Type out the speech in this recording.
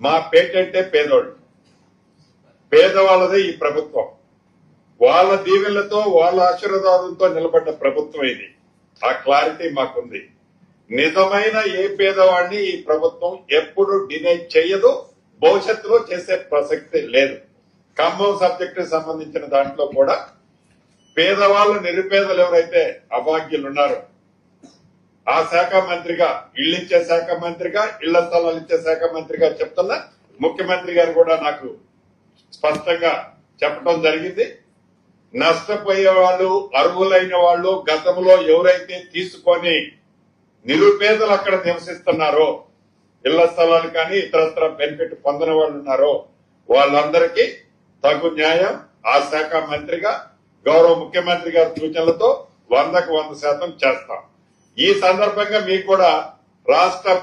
మా పేటెంటే పేదోళ్ళు, పేదవాళ్ళదే ఈ ప్రభుత్వం. వాళ్ళ దీవెనలతో వాళ్ళ ఆశీర్వాదంతో నిలబడ్డ ప్రభుత్వం ఇది. ఆ క్లారిటీ మాకుంది. నిజమైన ఏ పేదవాడిని ఈ ప్రభుత్వం ఎప్పుడు డినై చేయదు, భవిష్యత్తులో చేసే ప్రసక్తి లేదు. ఖమ్మం సబ్జెక్టు సంబంధించిన దాంట్లో కూడా పేదవాళ్ళు, నిరుపేదలు ఎవరైతే అభాగ్యులు ఉన్నారో ఆ శాఖ మంత్రిగా, ఇళ్లిచ్చే శాఖ మంత్రిగా, ఇళ్ల స్థలాలు ఇచ్చే శాఖ మంత్రిగా చెప్తున్నా. ముఖ్యమంత్రి గారు కూడా నాకు స్పష్టంగా చెప్పడం జరిగింది. నష్టపోయే వాళ్ళు, అర్హులైన వాళ్ళు, గతంలో ఎవరైతే తీసుకొని నిరుపేదలు అక్కడ నివసిస్తున్నారో, ఇళ్ల స్థలాలు కానీ ఇతరత్ర బెనిఫిట్ పొందిన వాళ్ళు ఉన్నారో వాళ్ళందరికీ తగు న్యాయం ఆ శాఖ మంత్రిగా గౌరవ ముఖ్యమంత్రి గారి సూచనలతో 100% చేస్తాం. ఈ సందర్భంగా మీకు కూడా రాష్ట్ర